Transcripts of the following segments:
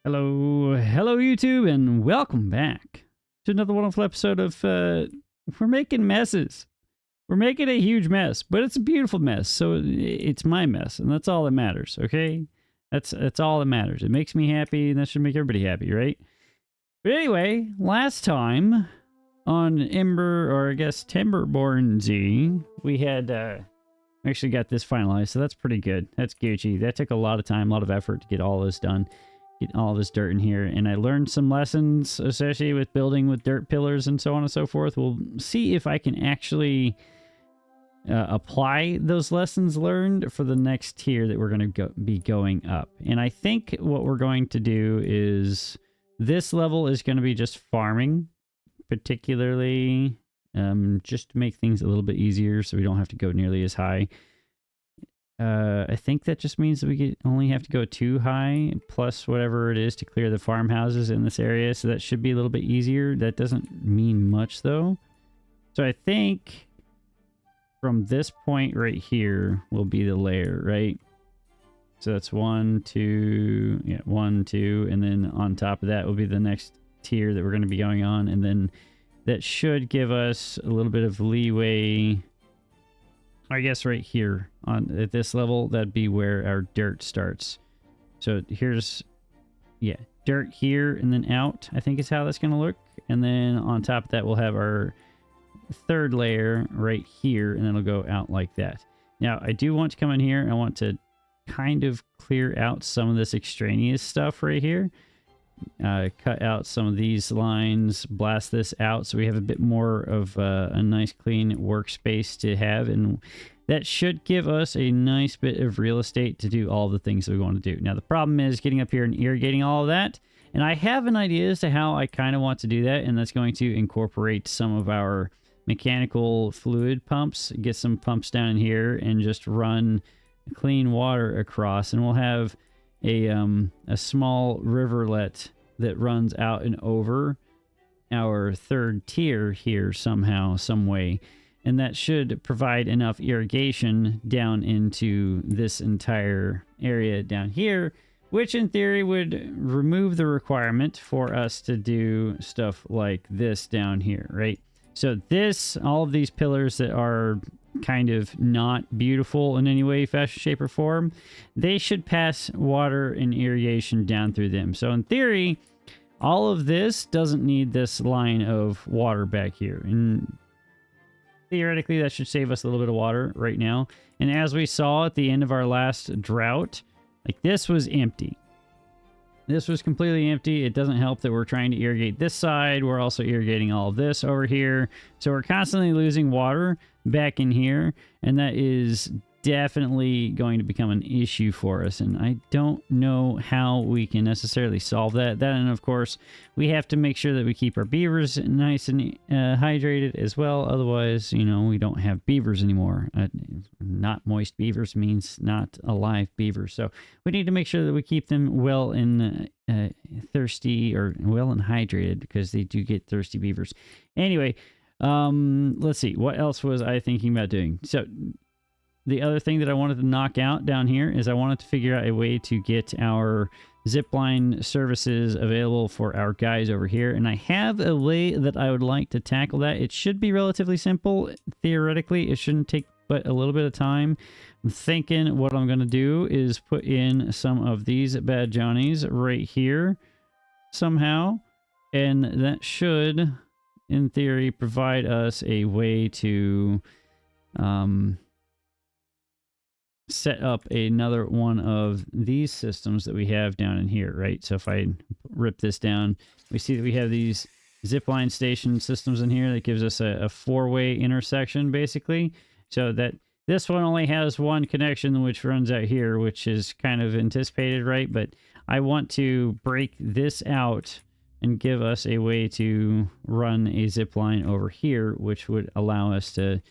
Hello YouTube, and welcome back to another wonderful episode of We're Making Messes. We're making a huge mess, but it's a beautiful mess, so it's my mess, and that's all that matters, okay? That's all that matters. It makes me happy, and that should make everybody happy, right? But anyway, last time on Timberborn Z, we had actually got this finalized, so that's pretty good. That's Gucci. That took a lot of time, a lot of effort to get all this done. Get all this dirt in here, and I learned some lessons associated with building with dirt pillars and so on and so forth. We'll see if I can actually apply those lessons learned for the next tier that we're going to be going up. And I think what we're going to do is this level is going to be just farming, particularly just to make things a little bit easier so we don't have to go nearly as high. I think that just means that we only have to go 2 high plus whatever it is to clear the farmhouses in this area. So that should be a little bit easier. That doesn't mean much though. So I think from this point right here will be the layer, right? So that's 1, 2, yeah, 1, 2. And then on top of that will be the next tier that we're going to be going on. And then that should give us a little bit of leeway. I guess right here at this level, that'd be where our dirt starts. So here's, yeah, dirt here and then out, I think is how that's going to look. And then on top of that, we'll have our third layer right here, and then it'll go out like that. Now, I do want to come in here. I want to kind of clear out some of this extraneous stuff right here. Cut out some of these lines, blast this out so we have a bit more of a nice clean workspace to have, and that should give us a nice bit of real estate to do all the things that we want to do. Now the problem is getting up here and irrigating all of that, and I have an idea as to how I kind of want to do that, and that's going to incorporate some of our mechanical fluid pumps, get some pumps down in here and just run clean water across, and we'll have a small rivulet that runs out and over our third tier here somehow, some way. And that should provide enough irrigation down into this entire area down here, which in theory would remove the requirement for us to do stuff like this down here, right? So this, all of these pillars that are kind of not beautiful in any way, fashion, shape, or form, they should pass water and irrigation down through them. So in theory, all of this doesn't need this line of water back here. And theoretically, that should save us a little bit of water right now. And as we saw at the end of our last drought, like this was empty. This was completely empty. It doesn't help that we're trying to irrigate this side. We're also irrigating all of this over here. So we're constantly losing water back in here, and that is definitely going to become an issue for us, and I don't know how we can necessarily solve that. And of course, we have to make sure that we keep our beavers nice and hydrated as well. Otherwise, you know, we don't have beavers anymore. Not moist beavers means not alive beavers. So we need to make sure that we keep them well and thirsty, or well and hydrated, because they do get thirsty beavers. Anyway, let's see, what else was I thinking about doing? So the other thing that I wanted to knock out down here is I wanted to figure out a way to get our zipline services available for our guys over here. And I have a way that I would like to tackle that. It should be relatively simple. Theoretically, it shouldn't take but a little bit of time. I'm thinking what I'm going to do is put in some of these bad Johnnies right here somehow. And that should, in theory, provide us a way to set up another one of these systems that we have down in here, right? So if I rip this down, we see that we have these zipline station systems in here that gives us a 4-way intersection, basically. So that this one only has one connection, which runs out here, which is kind of anticipated, right? But I want to break this out and give us a way to run a zipline over here, which would allow us to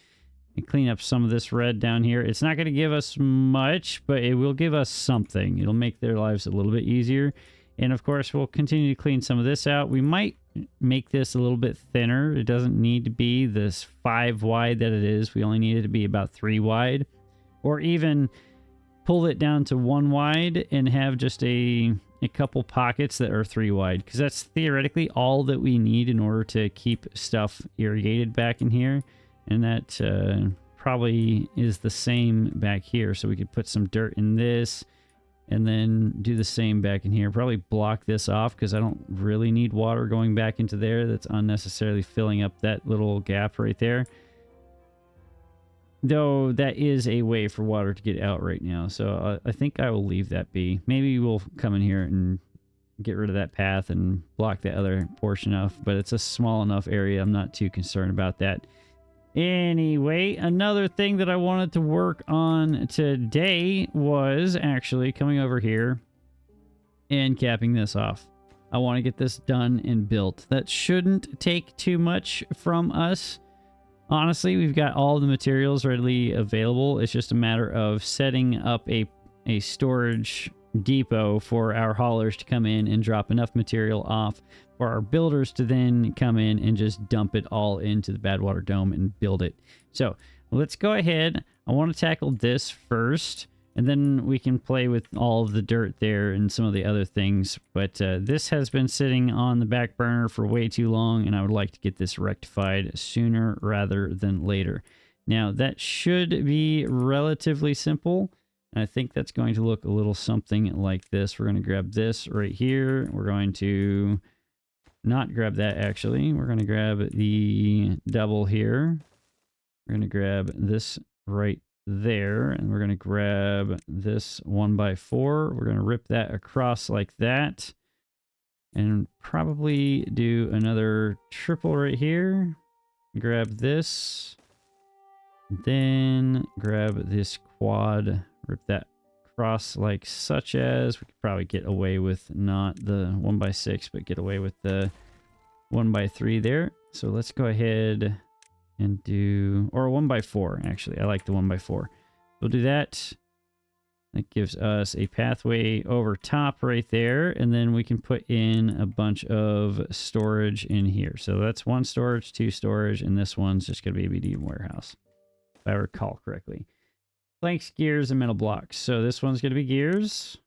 clean up some of this red down here. It's not going to give us much, but it will give us something. It'll make their lives a little bit easier. And of course, we'll continue to clean some of this out. We might make this a little bit thinner. It doesn't need to be this 5 wide that it is. We only need it to be about 3 wide. Or even pull it down to 1 wide and have just a a couple pockets that are 3 wide, because that's theoretically all that we need in order to keep stuff irrigated back in here. And that probably is the same back here. So we could put some dirt in this and then do the same back in here. Probably block this off because I don't really need water going back into there. That's unnecessarily filling up that little gap right there. Though that is a way for water to get out right now. So I think I will leave that be. Maybe we'll come in here and get rid of that path and block the other portion off. But it's a small enough area. I'm not too concerned about that. Anyway, another thing that I wanted to work on today was actually coming over here and capping this off. I want to get this done and built. That shouldn't take too much from us. Honestly, we've got all the materials readily available. It's just a matter of setting up a storage depot for our haulers to come in and drop enough material off for our builders to then come in and just dump it all into the Badwater Dome and build it. So let's go ahead. I want to tackle this first, and then we can play with all of the dirt there and some of the other things. But this has been sitting on the back burner for way too long, and I would like to get this rectified sooner rather than later. Now, that should be relatively simple. I think that's going to look a little something like this. We're going to grab this right here. We're going to not grab that, actually. We're going to grab the double here. We're going to grab this right there, and we're going to grab this 1x4. We're going to rip that across like that, and probably do another triple right here. Grab this, then grab this quad, rip that across like such as. We could probably get away with not the 1x6, but get away with the 1x3 there. So let's go ahead and do, or a 1x4 actually. I like the 1x4. We'll do that. That gives us a pathway over top right there, and then we can put in a bunch of storage in here. So that's 1 storage, 2 storage, and this one's just going to be a medium warehouse, if I recall correctly. Planks, gears, and metal blocks. So this one's going to be gears.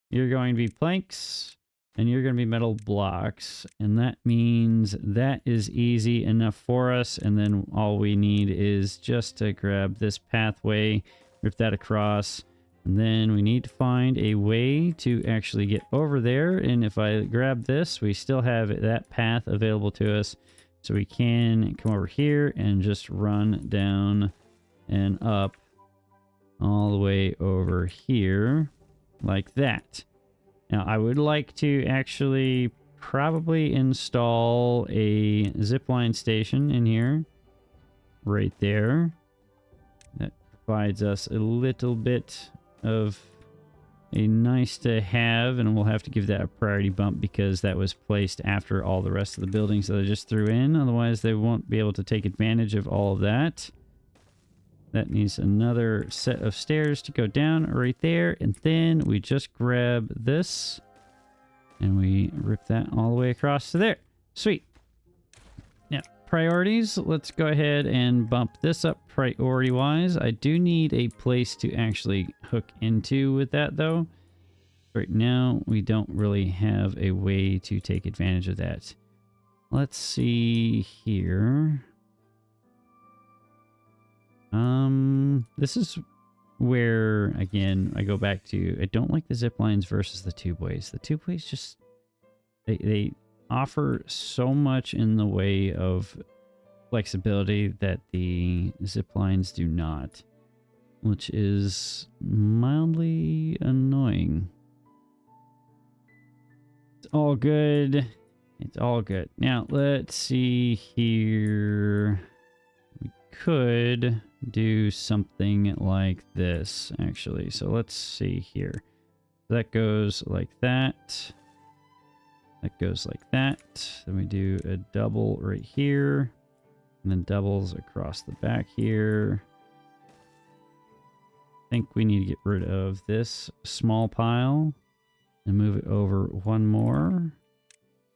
You're going to be planks, and you're going to be metal blocks. And that means that is easy enough for us. And then all we need is just to grab this pathway, rip that across. And then we need to find a way to actually get over there. And if I grab this, we still have that path available to us. So we can come over here and just run down and up all the way over here like that. Now I would like to actually probably install a zipline station in here right there. That provides us a little bit of a nice to have, and we'll have to give that a priority bump because that was placed after all the rest of the buildings that I just threw in. Otherwise they won't be able to take advantage of all of that. That needs another set of stairs to go down right there. And then we just grab this and we rip that all the way across to there. Sweet. Now, priorities. Let's go ahead and bump this up priority-wise. I do need a place to actually hook into with that, though. Right now, we don't really have a way to take advantage of that. Let's see here. This is where, again, I go back to, I don't like the zip lines versus the tubeways. The tubeways just, they offer so much in the way of flexibility that the zip lines do not, which is mildly annoying. It's all good. It's all good. Now, let's see here. We could do something like this, actually. So let's see here. That goes like that. That goes like that. Then we do a double right here. And then doubles across the back here. I think we need to get rid of this small pile and move it over one more.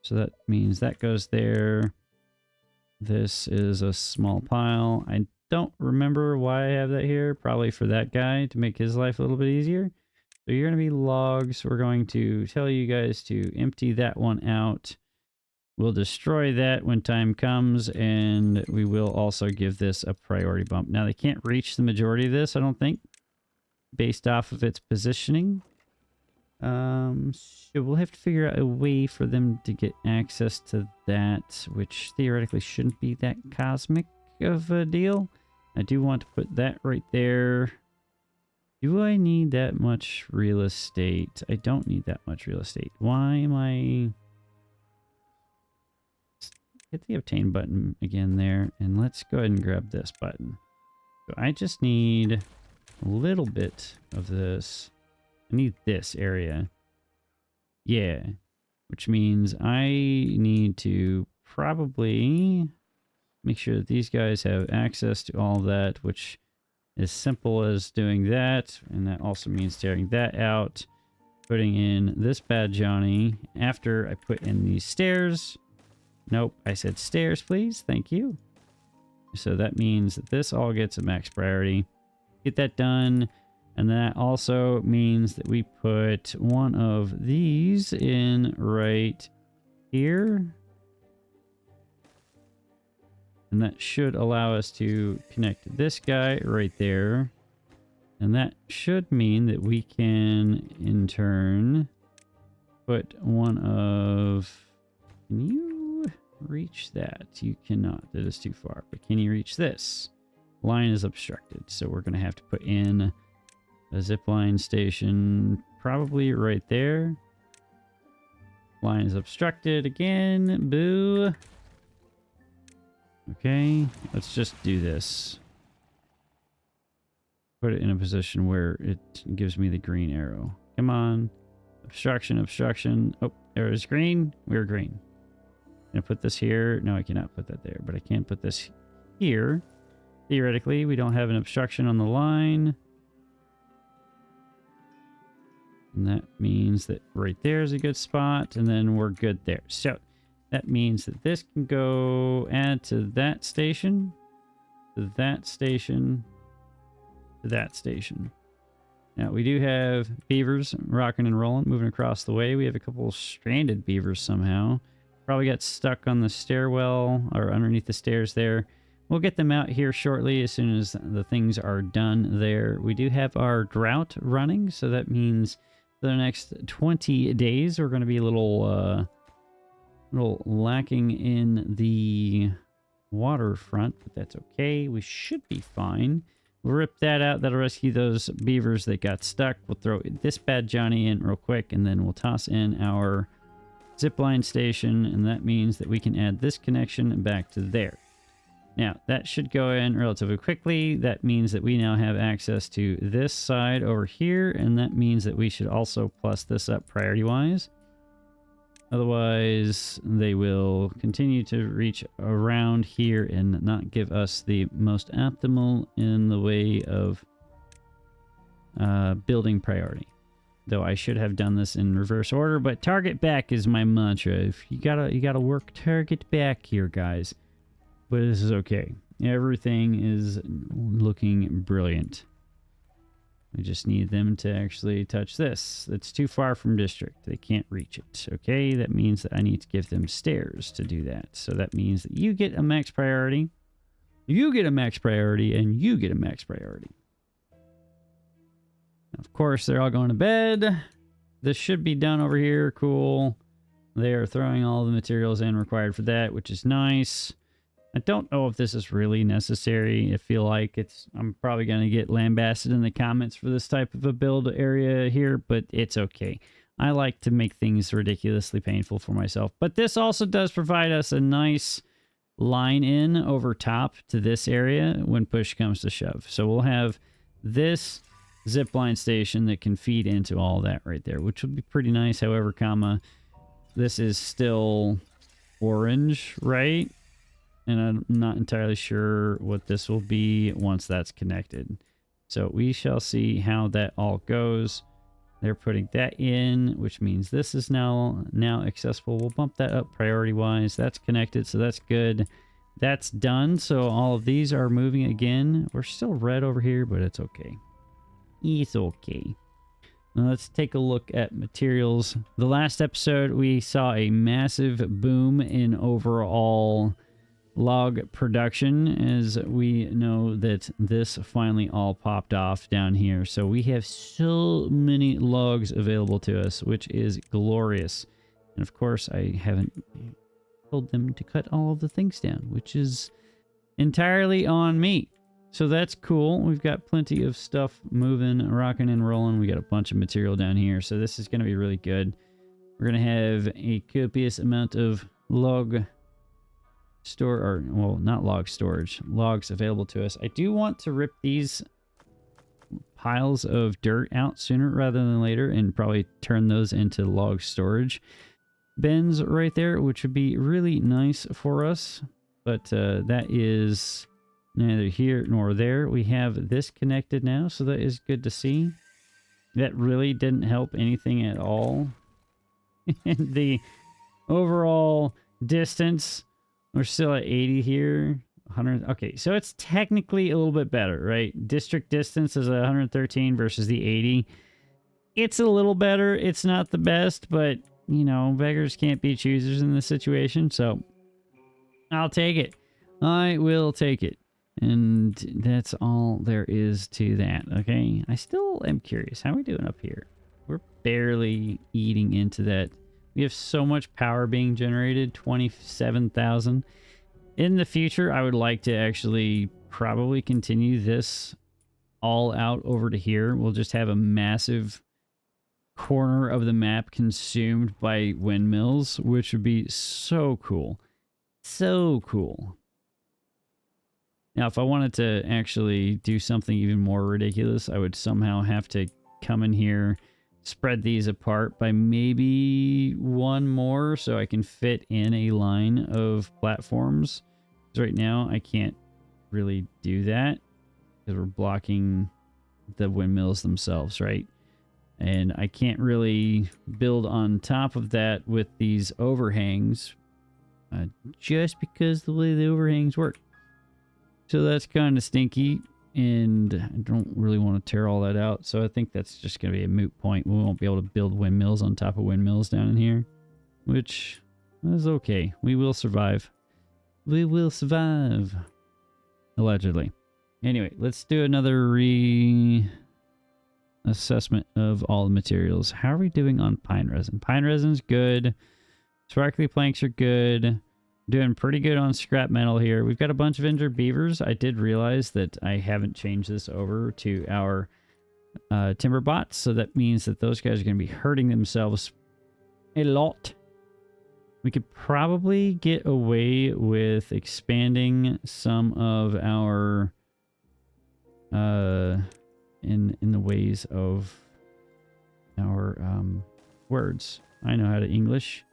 So that means that goes there. This is a small pile. I don't remember why I have that here. Probably for that guy to make his life a little bit easier. So you're going to be logs. We're going to tell you guys to empty that one out. We'll destroy that when time comes, and we will also give this a priority bump. Now, they can't reach the majority of this, I don't think, based off of its positioning. So we'll have to figure out a way for them to get access to that, which theoretically shouldn't be that cosmic of a deal. I do want to put that right there. Do I need that much real estate? I don't need that much real estate. Why am I... Hit the obtain button again there, and let's go ahead and grab this button. So I just need a little bit of this. I need this area. Yeah. Which means I need to probably make sure that these guys have access to all that, which is simple as doing that. And that also means tearing that out, putting in this bad Johnny after I put in these stairs. Nope, I said stairs, please. Thank you. So that means that this all gets a max priority. Get that done. And that also means that we put one of these in right here. And that should allow us to connect this guy right there. And that should mean that we can, in turn, put one of... Can you reach that? You cannot. That is too far. But can you reach this? Line is obstructed. So we're going to have to put in a zipline station probably right there. Line is obstructed again. Boo. Okay, let's just do this. Put it in a position where it gives me the green arrow. Come on. Obstruction, obstruction. Oh, there is green. We're green. Can I put this here? No, I cannot put that there, but I can put this here. Theoretically, we don't have an obstruction on the line. And that means that right there is a good spot, and then we're good there. So that means that this can go add to that station, to that station, to that station. Now, we do have beavers rocking and rolling, moving across the way. We have a couple of stranded beavers somehow. Probably got stuck on the stairwell or underneath the stairs there. We'll get them out here shortly as soon as the things are done there. We do have our drought running, so that means for the next 20 days we're going to be a little lacking in the waterfront, but that's okay. We should be fine. We'll rip that out. That'll rescue those beavers that got stuck. We'll throw this bad Johnny in real quick, and then we'll toss in our zipline station, and that means that we can add this connection back to there. Now, that should go in relatively quickly. That means that we now have access to this side over here, and that means that we should also plus this up priority-wise. Otherwise, they will continue to reach around here and not give us the most optimal in the way of building priority. Though I should have done this in reverse order, but target back is my mantra. If you gotta work target back here, guys. But this is okay. Everything is looking brilliant. We just need them to actually touch this. That's too far from district. They can't reach it. Okay, that means that I need to give them stairs to do that. So that means that you get a max priority, you get a max priority, and you get a max priority. Of course, they're all going to bed. This should be done over here. Cool. They are throwing all the materials in required for that, which is nice. I don't know if this is really necessary. I feel like I'm probably going to get lambasted in the comments for this type of a build area here, but it's okay. I like to make things ridiculously painful for myself. But this also does provide us a nice line in over top to this area when push comes to shove. So we'll have this zipline station that can feed into all that right there, which would be pretty nice. However, this is still orange, right? And I'm not entirely sure what this will be once that's connected. So we shall see how that all goes. They're putting that in, which means this is now accessible. We'll bump that up priority-wise. That's connected, so that's good. That's done, so all of these are moving again. We're still red over here, but it's okay. It's okay. Now let's take a look at materials. The last episode, we saw a massive boom in overall log production, as we know that this finally all popped off down here. So we have so many logs available to us, which is glorious. And of course, I haven't told them to cut all of the things down, which is entirely on me. So that's cool. We've got plenty of stuff moving, rocking and rolling. We got a bunch of material down here, so this is going to be really good. We're going to have a copious amount of log not log storage, logs available to us. I do want to rip these piles of dirt out sooner rather than later and probably turn those into log storage bins right there, which would be really nice for us. But that is neither here nor there. We have this connected now, so that is good to see. That really didn't help anything at all. The overall distance, we're still at 80 here. 100. Okay, so it's technically a little bit better, right? District distance is 113 versus the 80. It's a little better. It's not the best, but, you know, beggars can't be choosers in this situation, so I'll take it. I will take it. And that's all there is to that, okay? I still am curious. How are we doing up here? We're barely eating into that. We have so much power being generated, 27,000. In the future, I would like to actually probably continue this all out over to here. We'll just have a massive corner of the map consumed by windmills, which would be so cool. So cool. Now, if I wanted to actually do something even more ridiculous, I would somehow have to come in here, spread these apart by maybe one more so I can fit in a line of platforms. Because right now, I can't really do that because we're blocking the windmills themselves, right? And I can't really build on top of that with these overhangs just because the way the overhangs work. So that's kind of stinky, and I don't really want to tear all that out. So I think that's just going to be a moot point. We won't be able to build windmills on top of windmills down in here, which is okay. We will survive. We will survive. Allegedly. Anyway, let's do another assessment of all the materials. How are we doing on pine resin? Pine resin's good. Sparkly planks are good. Doing pretty good on scrap metal here. We've got a bunch of injured beavers. I did realize that I haven't changed this over to our timber bots, so that means that those guys are going to be hurting themselves a lot. We could probably get away with expanding some of our in the ways of our words. I know how to English.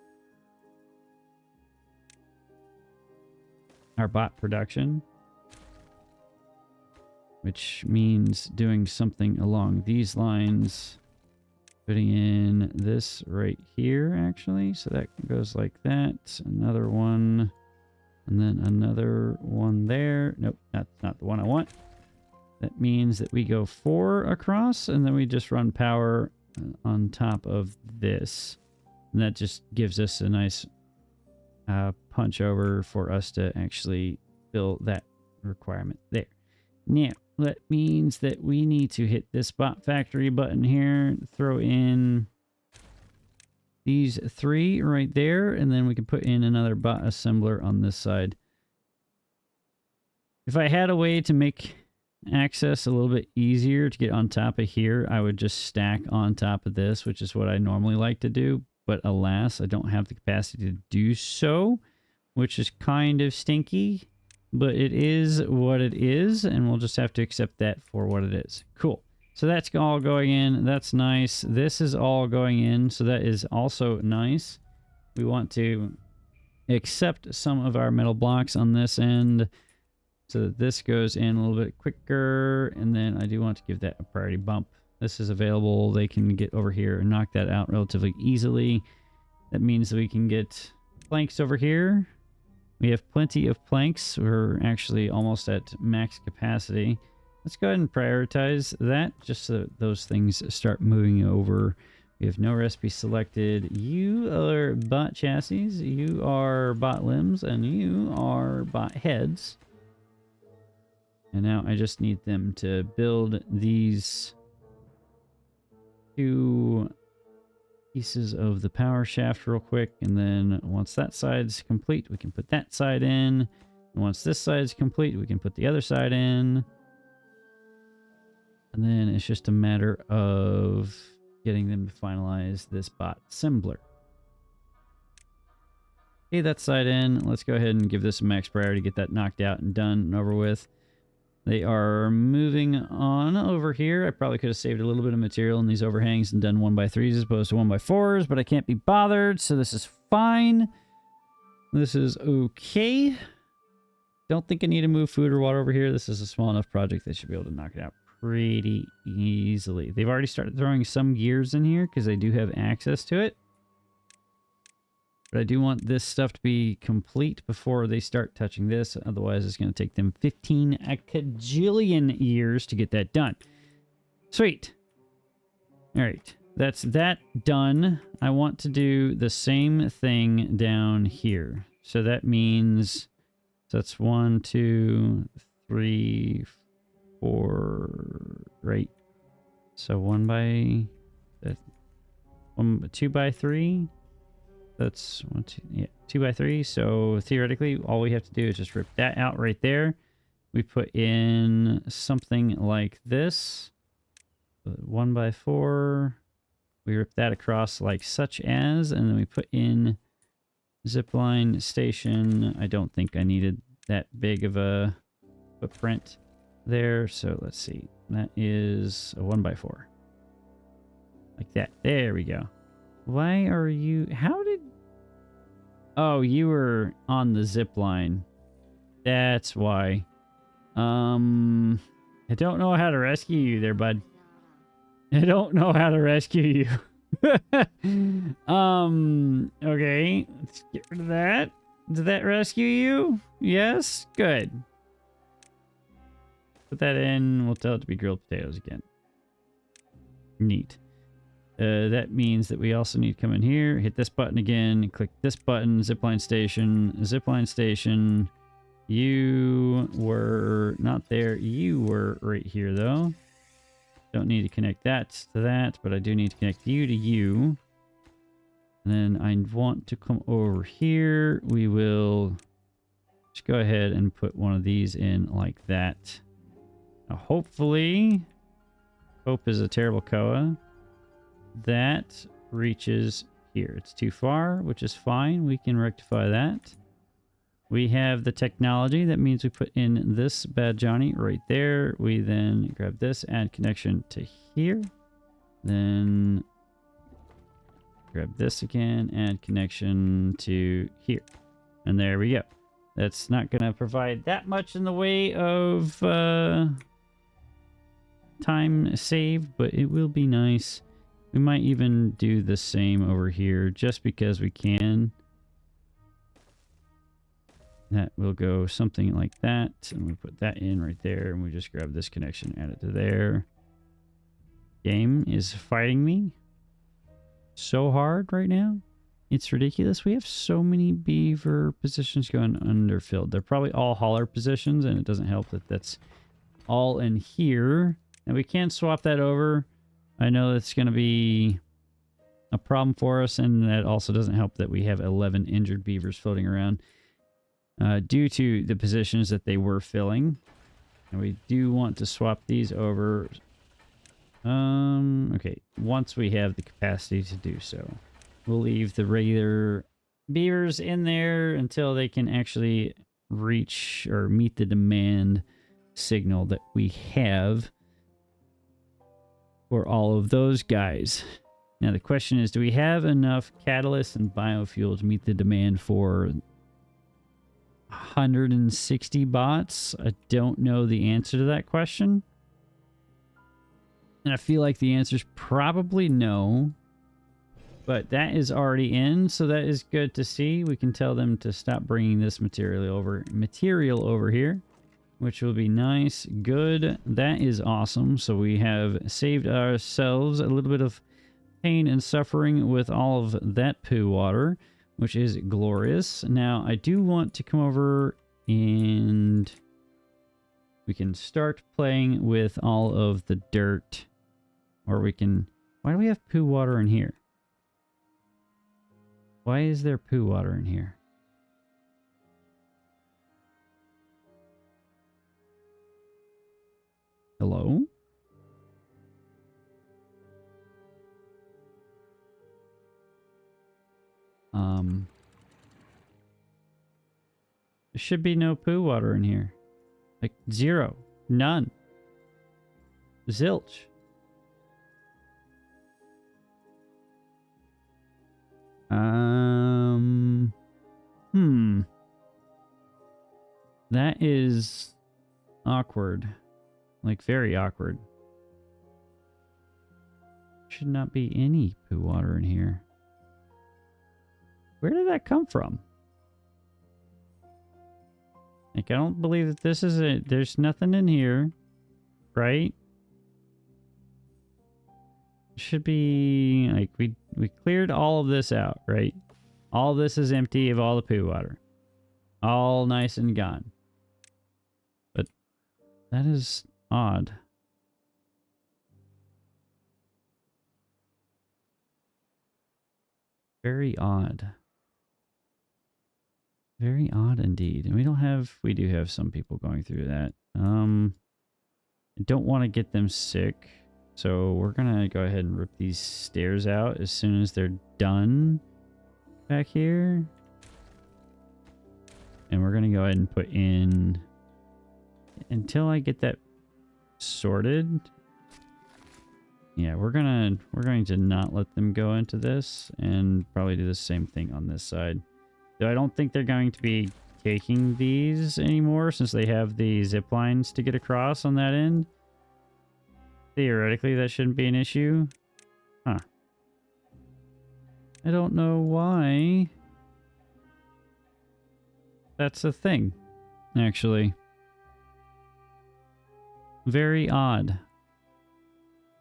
Our bot production, which means doing something along these lines, putting in this right here, actually. So that goes like that. Another one, and then another one there. Nope, that's not the one I want. That means that we go 4 across, and then we just run power on top of this. And that just gives us a nice punch over for us to actually fill that requirement there. Now, that means that we need to hit this bot factory button here, throw in these 3 right there, and then we can put in another bot assembler on this side. If I had a way to make access a little bit easier to get on top of here, I would just stack on top of this, which is what I normally like to do. But alas, I don't have the capacity to do so, which is kind of stinky, but it is what it is, and we'll just have to accept that for what it is. Cool. So that's all going in. That's nice. This is all going in, so that is also nice. We want to accept some of our metal blocks on this end so that this goes in a little bit quicker, and then I do want to give that a priority bump. This is available. They can get over here and knock that out relatively easily. That means that we can get planks over here. We have plenty of planks. We're actually almost at max capacity. let's go ahead and prioritize that just so that those things start moving over. We have no recipe selected. You are bot chassis, you are bot limbs, and you are bot heads. And now I just need them to build these 2 pieces of the power shaft real quick. And then once that side's complete, we can put that side in. And once this side's complete, we can put the other side in. And then it's just a matter of getting them to finalize this bot assembler. Okay, that side in. Let's go ahead and give this a max priority, get that knocked out and done and over with. They are moving on over here. I probably could have saved a little bit of material in these overhangs and done 1x3s as opposed to 1x4s, but I can't be bothered, so this is fine. This is okay. Don't think I need to move food or water over here. This is a small enough project they should be able to knock it out pretty easily. They've already started throwing some gears in here because they do have access to it. But I do want this stuff to be complete before they start touching this. Otherwise, it's going to take them 15 kajillion years to get that done. Sweet. All right. That's that done. I want to do the same thing down here. So that means that's 1, 2, 3, 4, right? So 2 by 3. That's 1, 2, yeah, 2 by 3. So theoretically, all we have to do is just rip that out right there. We put in something like this, 1 by 4. We rip that across like such as, and then we put in zipline station. I don't think I needed that big of a footprint there. So let's see. That is a 1 by 4. Like that. There we go. Why are you... How did... Oh, you were on the zip line. That's why. I don't know how to rescue you there, bud. I don't know how to rescue you. Okay. Let's get rid of that. Did that rescue you? Yes? Good. Put that in. We'll tell it to be grilled potatoes again. Neat. That means that we also need to come in here, hit this button again, click this button, zipline station. You were not there. You were right here, though. Don't need to connect that to that, but I do need to connect you to you. And then I want to come over here. We will just go ahead and put one of these in like that. Now, hopefully, hope is a terrible koa. That reaches here. It's too far, which is fine. We can rectify that. We have the technology. That means we put in this bad Johnny right there. We then grab this, add connection to here. Then grab this again, add connection to here. And there we go. That's not going to provide that much in the way of time saved, but it will be nice. We might even do the same over here just because we can. That will go something like that. And we put that in right there. And we just grab this connection, add it to there. Game is fighting me so hard right now. It's ridiculous. We have so many beaver positions going underfilled. They're probably all hauler positions. And it doesn't help that that's all in here. And we can swap that over. I know that's going to be a problem for us, and that also doesn't help that we have 11 injured beavers floating around due to the positions that they were filling. And we do want to swap these over. Okay, once we have the capacity to do so. We'll leave the regular beavers in there until they can actually reach or meet the demand signal that we have for all of those guys. Now the question is, do we have enough catalyst and biofuel to meet the demand for 160 bots? I don't know the answer to that question. And I feel like the answer is probably no. But that is already in, so that is good to see. We can tell them to stop bringing this material over here. which will be nice. Good. That is awesome. So we have saved ourselves a little bit of pain and suffering with all of that poo water, which is glorious. Now, I do want to come over and we can start playing with all of the dirt. Or we can... Why do we have poo water in here? Why is there poo water in here? Hello? There should be no poo water in here. Like, zero. None. Zilch. That is awkward. Like, very awkward. Should not be any poo water in here. Where did that come from? Like, I don't believe that this is it. There's nothing in here. Right? Should be... Like, we cleared all of this out, right? All this is empty of all the poo water. All nice and gone. But that is odd. Very odd. Very odd indeed. And we do have some people going through that. I don't want to get them sick. So we're going to go ahead and rip these stairs out as soon as they're done back here. And we're going to go ahead and put in, until I get that sorted. Yeah, we're going to not let them go into this and probably do the same thing on this side. Though I don't think they're going to be taking these anymore since they have the zip lines to get across on that end. Theoretically, that shouldn't be an issue. Huh. I don't know why that's a thing, actually. Very odd.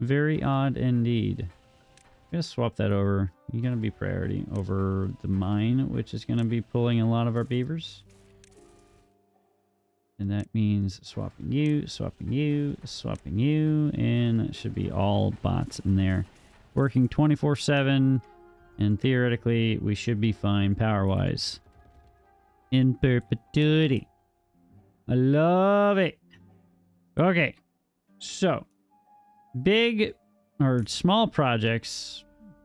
Very odd indeed. I'm going to swap that over. You're going to be priority over the mine, which is going to be pulling a lot of our beavers. And that means swapping you, swapping you, swapping you, and that should be all bots in there. Working 24/7, and theoretically, we should be fine power-wise. In perpetuity. I love it. Okay, so big or small projects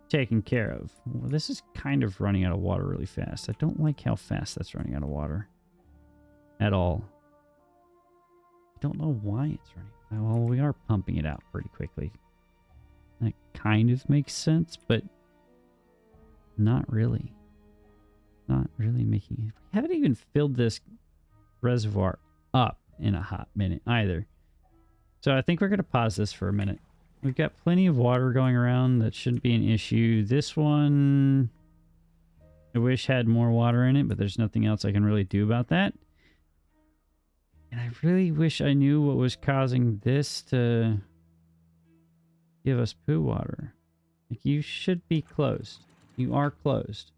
taken care of. Well, this is kind of running out of water really fast. I don't like how fast that's running out of water at all. I don't know why it's running. Well, we are pumping it out pretty quickly. That kind of makes sense, but not really. Not really making it. We haven't even filled this reservoir up in a hot minute either. So I think we're going to pause this for a minute. We've got plenty of water going around. That shouldn't be an issue. This one, I wish had more water in it, but there's nothing else I can really do about that. And I really wish I knew what was causing this to give us poo water. Like, you should be closed. You are closed.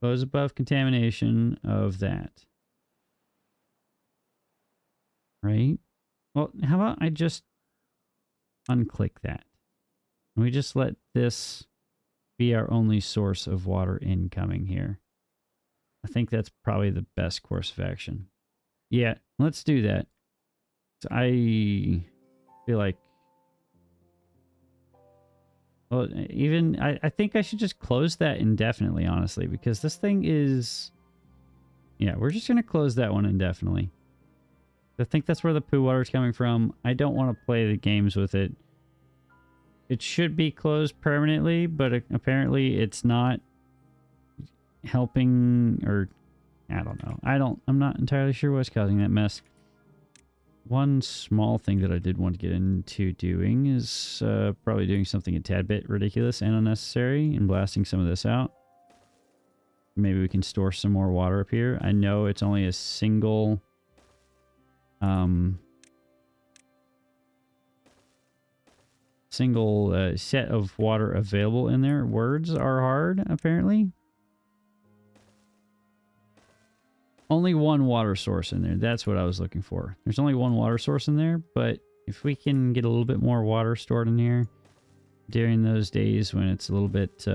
Close above contamination of that. Right? Well, how about I just unclick that? And we just let this be our only source of water incoming here. I think that's probably the best course of action. Yeah, let's do that. So I feel like... Well, even... I think I should just close that indefinitely, honestly, because this thing is... Yeah, we're just going to close that one indefinitely. I think that's where the poo water is coming from. I don't want to play the games with it. It should be closed permanently, but apparently it's not helping, or I don't know. I'm not entirely sure what's causing that mess. One small thing that I did want to get into doing is probably doing something a tad bit ridiculous and unnecessary and blasting some of this out. Maybe we can store some more water up here. I know it's only a single set of water available in there. Words are hard, apparently. Only one water source in there. That's what I was looking for. There's only one water source in there, but if we can get a little bit more water stored in here during those days when it's a little bit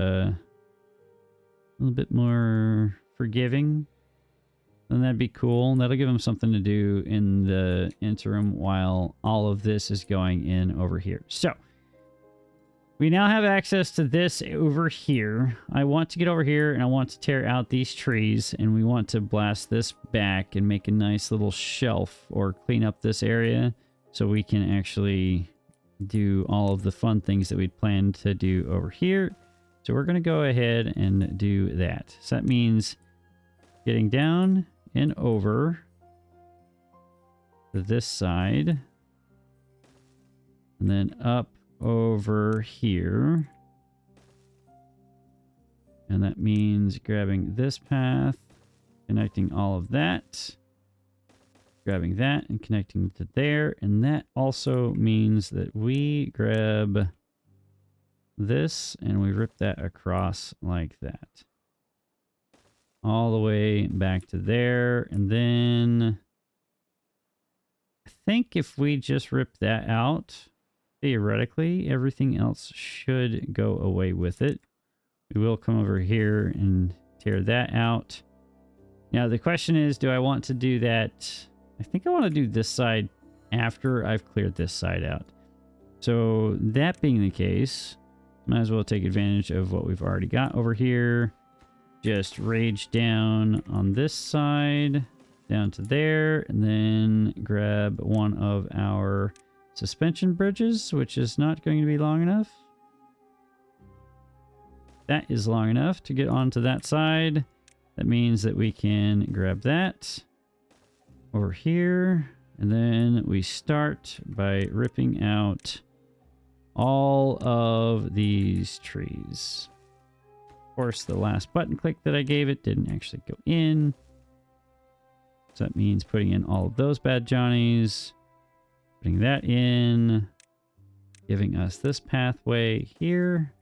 more forgiving, then that'd be cool. That'll give them something to do in the interim while all of this is going in over here. So we now have access to this over here. I want to get over here and I want to tear out these trees, and we want to blast this back and make a nice little shelf or clean up this area so we can actually do all of the fun things that we'd planned to do over here. So we're going to go ahead and do that. So that means getting down and over to this side and then up over here, and that means grabbing this path, connecting all of that, grabbing that and connecting to there, and that also means that we grab this and we rip that across like that all the way back to there. And then I think if we just rip that out, theoretically, everything else should go away with it. We will come over here and tear that out. Now, the question is, do I want to do that? I think I want to do this side after I've cleared this side out. So that being the case, might as well take advantage of what we've already got over here. Just rage down on this side, down to there, and then grab one of our suspension bridges, which is not going to be long enough. That is long enough to get onto that side. That means that we can grab that over here, and then we start by ripping out all of these trees. Of course, the last button click that I gave it didn't actually go in. So that means putting in all of those bad Johnnies. Putting that in, giving us this pathway here.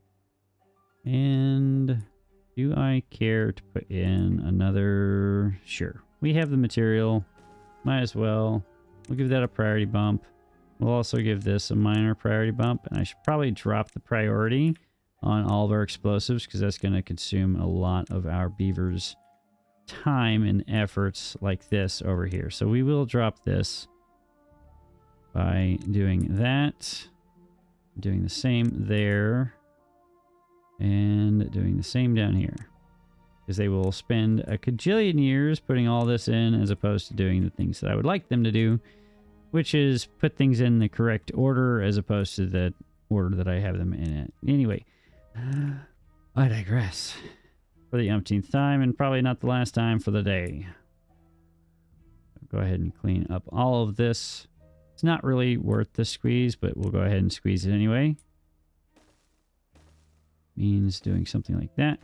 And do I care to put in another? Sure. We have the material. Might as well. We'll give that a priority bump. We'll also give this a minor priority bump. And I should probably drop the priority on all of our explosives because that's going to consume a lot of our beavers' time and efforts like this over here. So we will drop this by doing that, doing the same there, and doing the same down here. Because they will spend a cajillion years putting all this in as opposed to doing the things that I would like them to do, which is put things in the correct order as opposed to the order that I have them in it. Anyway, I digress. For the umpteenth time, and probably not the last time for the day. Go ahead and clean up all of this. It's not really worth the squeeze, but we'll go ahead and squeeze it anyway. Means doing something like that.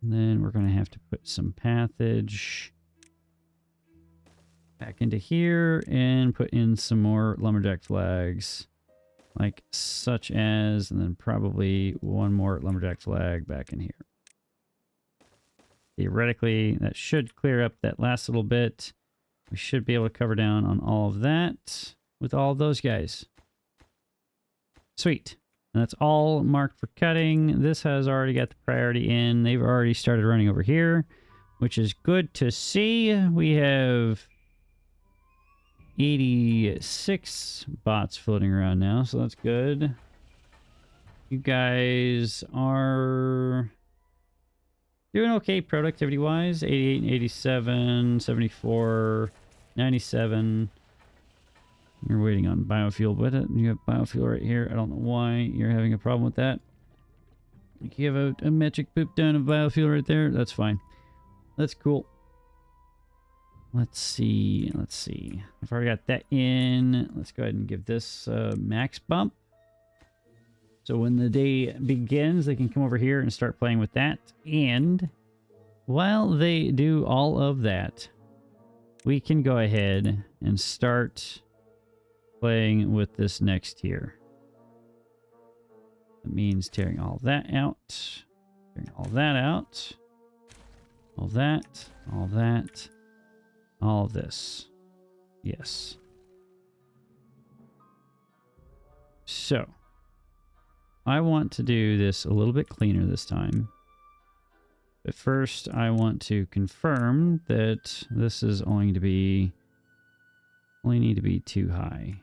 And then we're going to have to put some pathage back into here and put in some more lumberjack flags. Like such as, and then probably one more lumberjack flag back in here. Theoretically, that should clear up that last little bit. We should be able to cover down on all of that with all of those guys. Sweet. And that's all marked for cutting. This has already got the priority in. They've already started running over here, which is good to see. We have 86 bots floating around now, so that's good. You guys are doing okay productivity-wise. 88 and 87, 74, 97. You're waiting on biofuel, but you have biofuel right here. I don't know why you're having a problem with that. You have a magic poop down of biofuel right there. That's fine. That's cool. Let's see. Let's see. I've already got that in. Let's go ahead and give this max bump. So when the day begins, they can come over here and start playing with that. And while they do all of that, we can go ahead and start playing with this next tier. That means tearing all that out, tearing all that out, all that, all that, all of this. Yes. So, I want to do this a little bit cleaner this time. But first, I want to confirm that this is only need to be too high.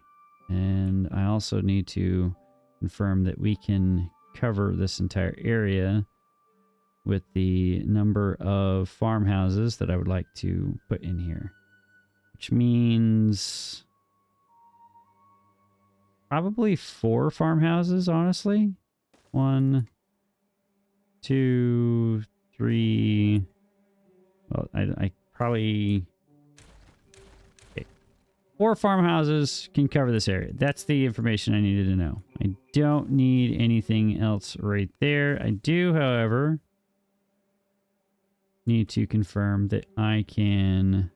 And I also need to confirm that we can cover this entire area with the number of farmhouses that I would like to put in here. Which means probably 4 farmhouses, honestly. 1, 2, 3. Well, I probably... Okay. 4 farmhouses can cover this area. That's the information I needed to know. I don't need anything else right there. I do, however, need to confirm that I can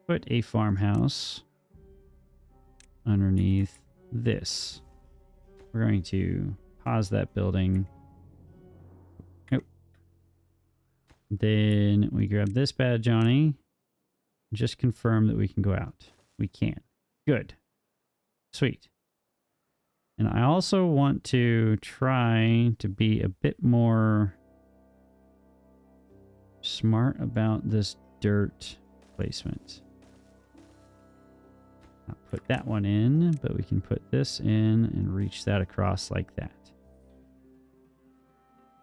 put a farmhouse underneath this. We're going to pause that building. Nope. Then we grab this bad Johnny. Just confirm that we can go out. We can. Good. Sweet. And I also want to try to be a bit more smart about this dirt placement. Not put that one in, but we can put this in and reach that across like that.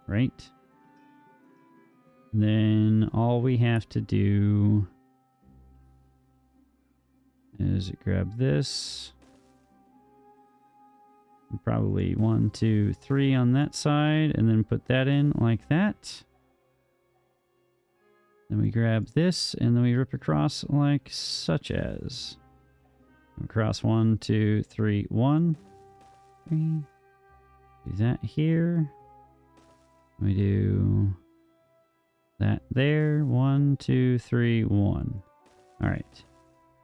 Right? Then all we have to do is grab this. And probably 1, 2, 3 on that side, and then put that in like that. Then we grab this, and then we rip across like such as. Across 1, 2, 3, 1. 3. Do that here. We do that there. 1, 2, 3, 1. All right.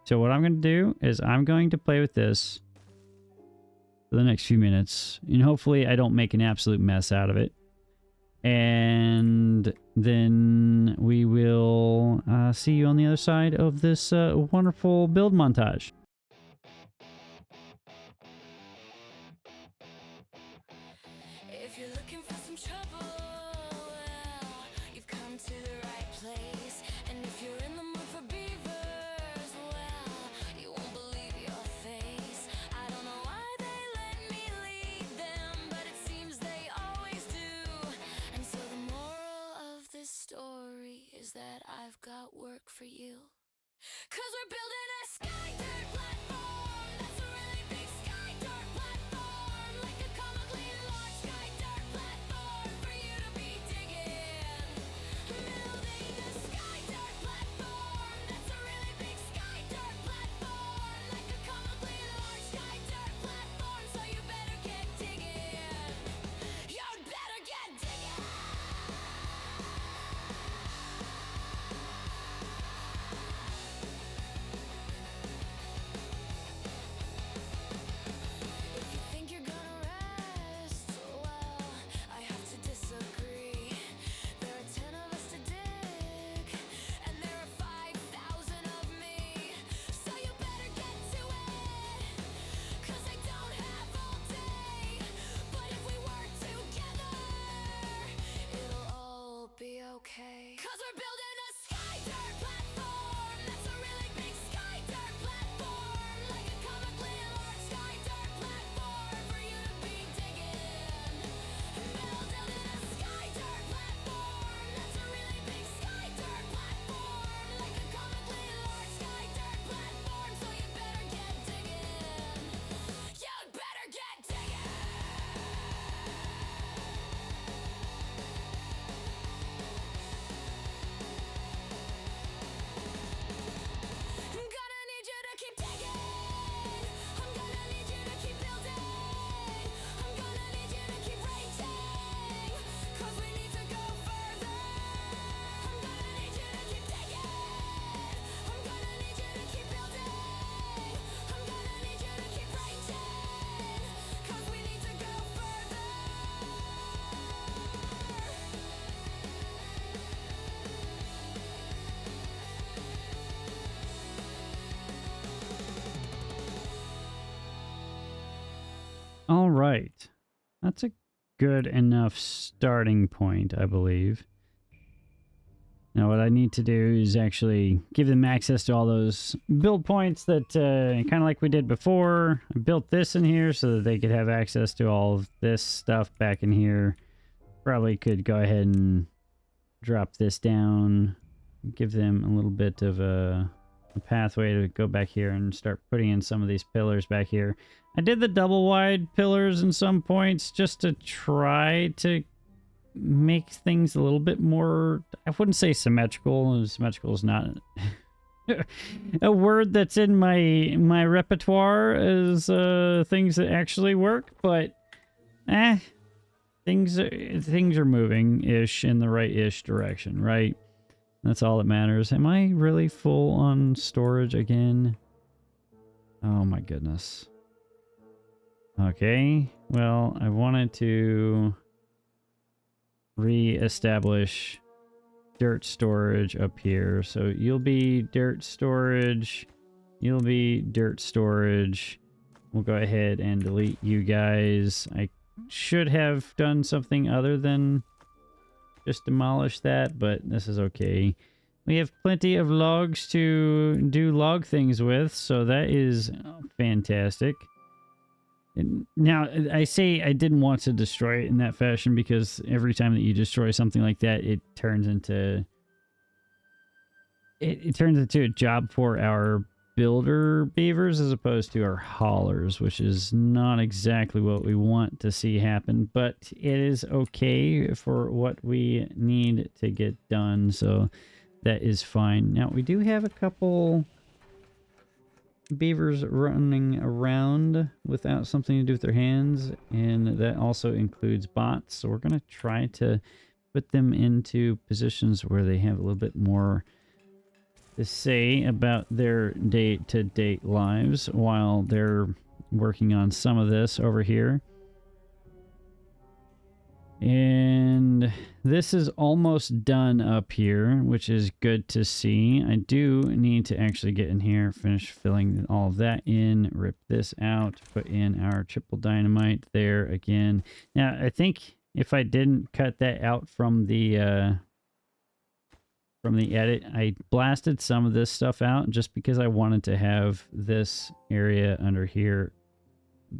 So what I'm going to do is I'm going to play with this for the next few minutes, and hopefully I don't make an absolute mess out of it. And then we will see you on the other side of this wonderful build montage. If you're looking for some trouble, well, you've come to the right place. And if you're in the mood for beavers, well, you won't believe your face. I don't know why they let me lead them, but it seems they always do. And so the moral of this story is that I've got work for you. 'Cause we're building a sky dirt platform. That's a really big sky dirt platform. Like a comically large sky dirt platform for you to be digging. Building a sky dirt platform. That's a really big sky dirt platform. Like a comically large sky dirt platform. So you better get digging. You'd better get digging. All right. That's a good enough starting point, I believe. Now what I need to do is actually give them access to all those build points that, kind of like we did before. I built this in here so that they could have access to all of this stuff back in here. Probably could go ahead and drop this down, give them a little bit of a pathway to go back here and start putting in some of these pillars back here. I did the double wide pillars in some points just to try to make things a little bit more, I wouldn't say symmetrical. Symmetrical is not a word that's in my repertoire as things that actually work, but things are moving ish in the right ish direction, right? That's all that matters. Am I really full on storage again? Oh my goodness. Okay, well, I wanted to re-establish dirt storage up here. So you'll be dirt storage. You'll be dirt storage. We'll go ahead and delete you guys. I should have done something other than just demolish that, but this is okay. We have plenty of logs to do log things with, so that is fantastic. Now, I say I didn't want to destroy it in that fashion because every time that you destroy something like that, it turns into it turns into a job for our builder beavers as opposed to our haulers, which is not exactly what we want to see happen, but it is okay for what we need to get done, so that is fine. Now, we do have a couple beavers running around without something to do with their hands, and that also includes bots, so we're going to try to put them into positions where they have a little bit more to say about their day-to-day lives while they're working on some of this over here. And this is almost done up here, which is good to see. I do need to actually get in here, finish filling all of that in, rip this out, put in our triple dynamite there again. Now, I think if I didn't cut that out from the edit, I blasted some of this stuff out just because I wanted to have this area under here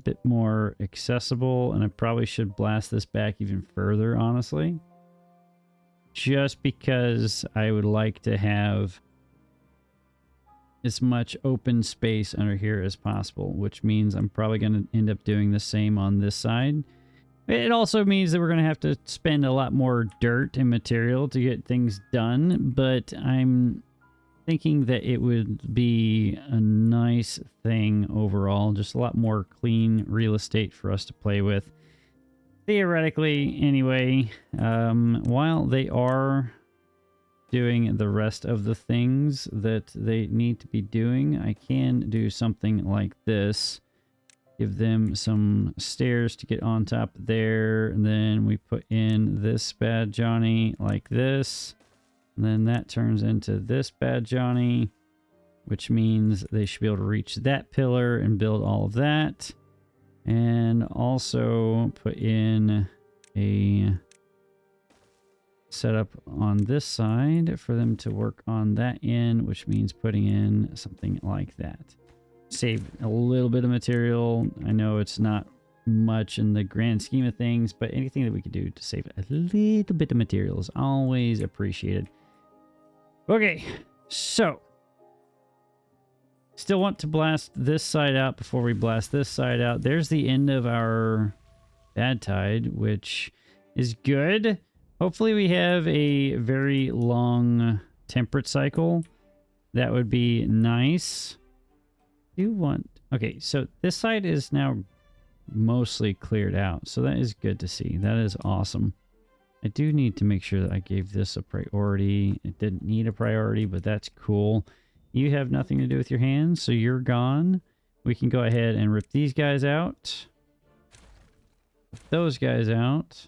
bit more accessible, and I probably should blast this back even further, honestly, just because I would like to have as much open space under here as possible, which means I'm probably going to end up doing the same on this side. It also means that we're going to have to spend a lot more dirt and material to get things done, but I'm thinking that it would be a nice thing overall, just a lot more clean real estate for us to play with. Theoretically, anyway, while they are doing the rest of the things that they need to be doing, I can do something like this. Give them some stairs to get on top there, and then we put in this bad Johnny like this. And then that turns into this bad Johnny, which means they should be able to reach that pillar and build all of that. And also put in a setup on this side for them to work on that end, which means putting in something like that. Save a little bit of material. I know it's not much in the grand scheme of things, but anything that we could do to save a little bit of material is always appreciated. Okay, so still want to blast this side out before we blast this side out. There's the end of our bad tide, which is good. Hopefully we have a very long temperate cycle. That would be nice. Okay, so this side is now mostly cleared out, so that is good to see. That is awesome. I do need to make sure that I gave this a priority. It didn't need a priority, but that's cool. You have nothing to do with your hands, so you're gone. We can go ahead and rip these guys out. Rip those guys out.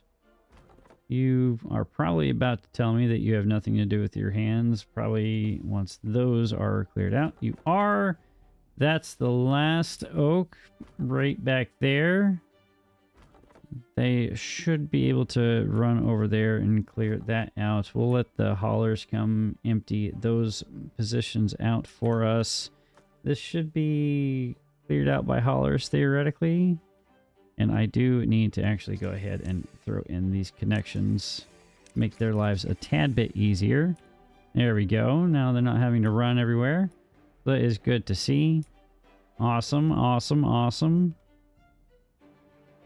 You are probably about to tell me that you have nothing to do with your hands. Probably once those are cleared out. You are. That's the last oak right back there. they should be able to run over there and clear that out. We'll let the haulers come empty those positions out for us. This should be cleared out by haulers theoretically. And I do need to actually go ahead and throw in these connections, make their lives a tad bit easier. There we go. Now they're not having to run everywhere. That is good to see. Awesome, awesome, awesome.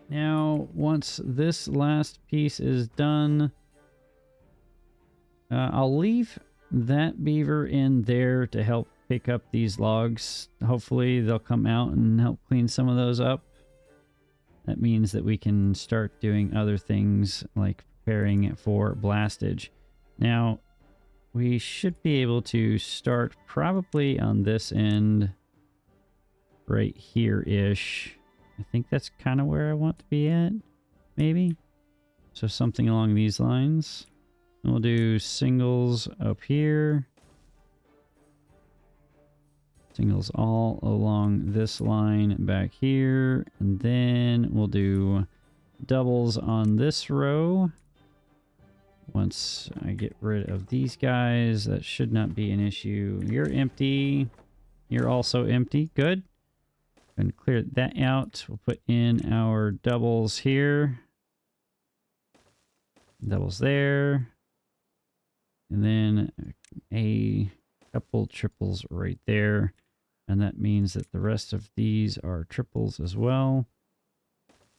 Now, once this last piece is done, I'll leave that beaver in there to help pick up these logs. Hopefully they'll come out and help clean some of those up. That means that we can start doing other things like preparing for blastage. Now, we should be able to start probably on this end right here-ish. I think that's kind of where I want to be at, maybe. So something along these lines. And we'll do singles up here. Singles all along this line back here. And then we'll do doubles on this row. Once I get rid of these guys, that should not be an issue. You're empty. You're also empty. Good. And clear that out. We'll put in our doubles here. Doubles there. And then a couple triples right there. And that means that the rest of these are triples as well.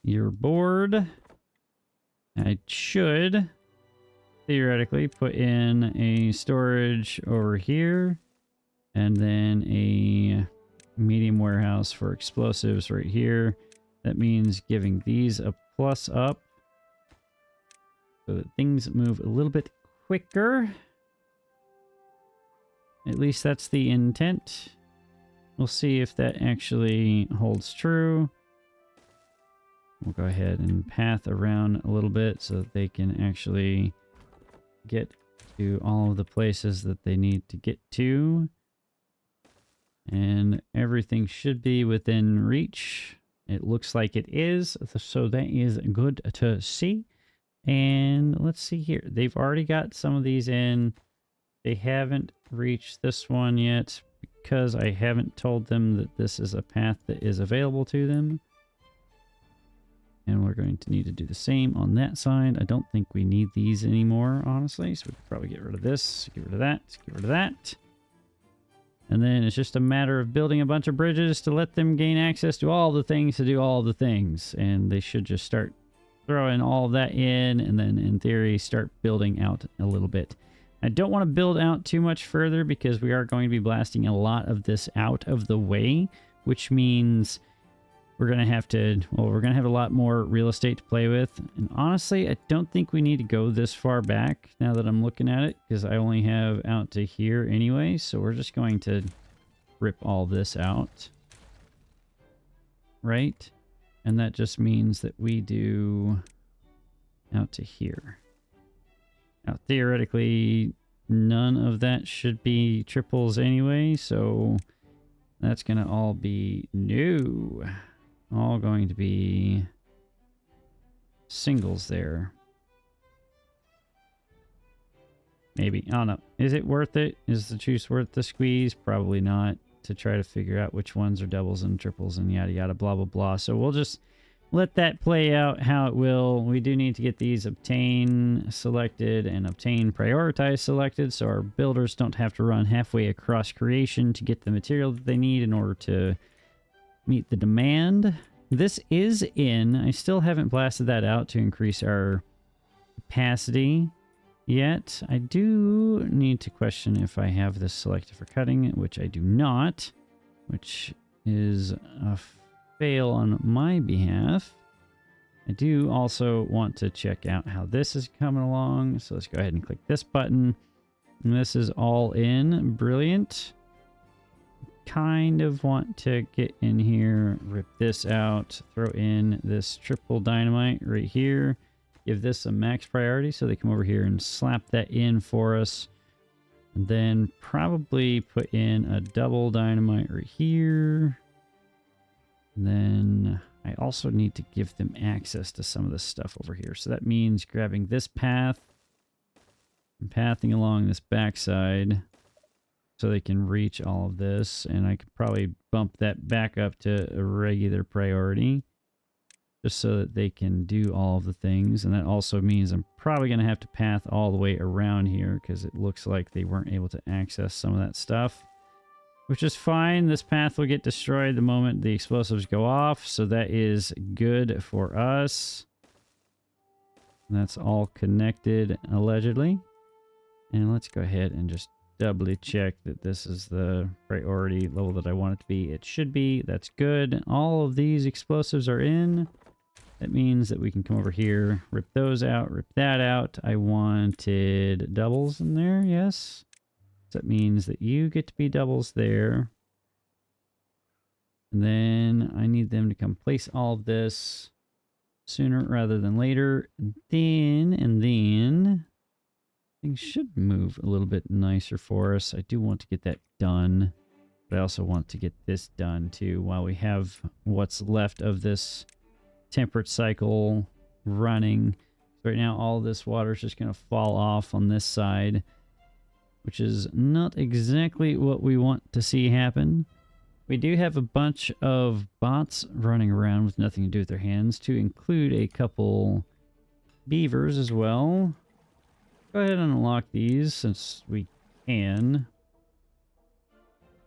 Your board. I should theoretically put in a storage over here. And then a medium warehouse for explosives right here. That means giving these a plus up so that things move a little bit quicker. At least that's the intent. We'll see if that actually holds true. We'll go ahead and path around a little bit so that they can actually get to all of the places that they need to get to. And everything should be within reach. It looks like it is, so that is good to see. And let's see here. They've already got some of these in. They haven't reached this one yet because I haven't told them that this is a path that is available to them. And we're going to need to do the same on that side. I don't think we need these anymore, honestly. So we could probably get rid of this, get rid of that, get rid of that. And then it's just a matter of building a bunch of bridges to let them gain access to all the things to do all the things. And they should just start throwing all of that in and then in theory start building out a little bit. I don't want to build out too much further because we are going to be blasting a lot of this out of the way, which means we're going to have to, well, we're going to have a lot more real estate to play with. And honestly, I don't think we need to go this far back now that I'm looking at it because I only have out to here anyway. So we're just going to rip all this out. Right? And that just means that we do out to here. Now, theoretically, none of that should be triples anyway. So that's going to all be new. All going to be singles there. Maybe. I don't know. Is it worth it? Is the juice worth the squeeze? Probably not. To try to figure out which ones are doubles and triples and yada yada blah blah blah. So we'll just let that play out how it will. We do need to get these obtain selected and obtain prioritize selected so our builders don't have to run halfway across creation to get the material that they need in order to meet the demand. This is in. I still haven't blasted that out to increase our capacity yet. I do need to question if I have this selected for cutting, which I do not, which is a fail on my behalf. I do also want to check out how this is coming along. So let's go ahead and click this button. And this is all in. Brilliant. Kind of want to get in here, rip this out, throw in this triple dynamite right here. Give this a max priority so they come over here and slap that in for us. And then probably put in a double dynamite right here. And then I also need to give them access to some of this stuff over here. So that means grabbing this path and pathing along this backside so they can reach all of this. And I could probably bump that back up to a regular priority just so that they can do all of the things. And that also means I'm probably going to have to path all the way around here because it looks like they weren't able to access some of that stuff. Which is fine. This path will get destroyed the moment the explosives go off. So that is good for us. And that's all connected, allegedly. And let's go ahead and just doubly check that this is the priority level that I want it to be. It should be. That's good. All of these explosives are in. That means that we can come over here, rip those out, rip that out. I wanted doubles in there, yes. That means that you get to be doubles there. And then I need them to come place all of this sooner rather than later. And then things should move a little bit nicer for us. I do want to get that done, but I also want to get this done too while we have what's left of this temperate cycle running. So right now all this water is just going to fall off on this side, which is not exactly what we want to see happen. We do have a bunch of bots running around with nothing to do with their hands, to include a couple beavers as well. Go ahead and unlock these since we can.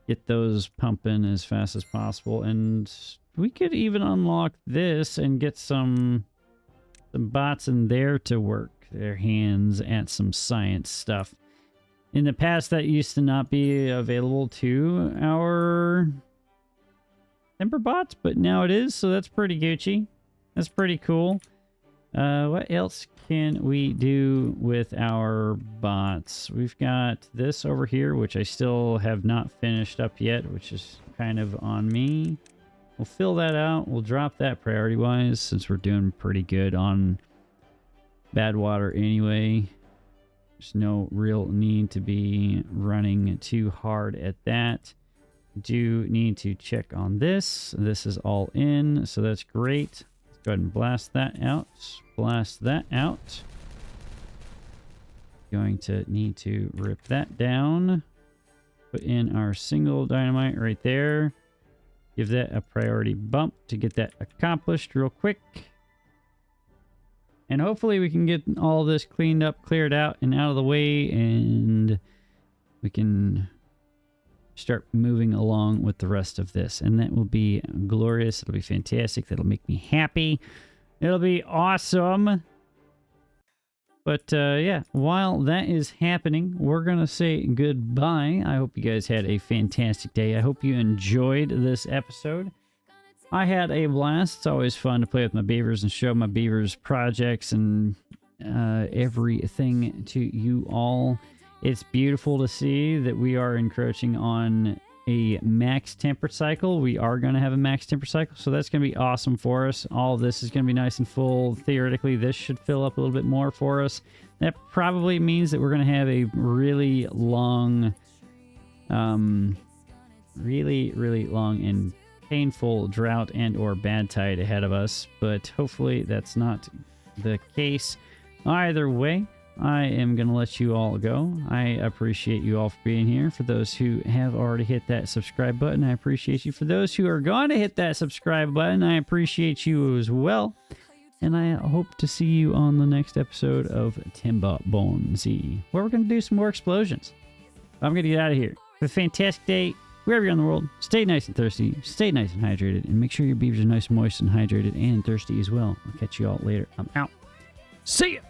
Get those pumping as fast as possible. And we could even unlock this and get some bots in there to work their hands at some science stuff. In the past, that used to not be available to our Timber bots, but now it is, so that's pretty Gucci. That's pretty cool. What else can we do with our bots? We've got this over here, which I still have not finished up yet, which is kind of on me. We'll fill that out. We'll drop that priority-wise since we're doing pretty good on Badwater anyway. There's no real need to be running too hard at that. Do need to check on this. This is all in, so that's great. Let's go ahead and blast that out. Blast that out. Going to need to rip that down. Put in our single dynamite right there. Give that a priority bump to get that accomplished real quick. And hopefully we can get all this cleaned up, cleared out, and out of the way, and we can start moving along with the rest of this. And that will be glorious. It'll be fantastic. That'll make me happy. It'll be awesome. But yeah, while that is happening, we're going to say goodbye. I hope you guys had a fantastic day. I hope you enjoyed this episode. I had a blast. It's always fun to play with my beavers and show my beavers projects and everything to you all. It's beautiful to see that we are encroaching on a max temperate cycle. We are going to have a max temperate cycle, so that's going to be awesome for us. All of this is going to be nice and full. Theoretically, this should fill up a little bit more for us. That probably means that we're going to have a really long, really long and painful drought and or bad tide ahead of us, but hopefully that's not the case. Either way, I am going to let you all go. I appreciate you all for being here. For those who have already hit that subscribe button, I appreciate you. For those who are going to hit that subscribe button, I appreciate you as well. And I hope to see you on the next episode of Timberborn Z, where we're going to do some more explosions. I'm going to get out of here. Have a fantastic day. Wherever you're in the world, stay nice and thirsty, stay nice and hydrated, and make sure your beavers are nice and moist and hydrated and thirsty as well. I'll catch you all later. I'm out. See ya!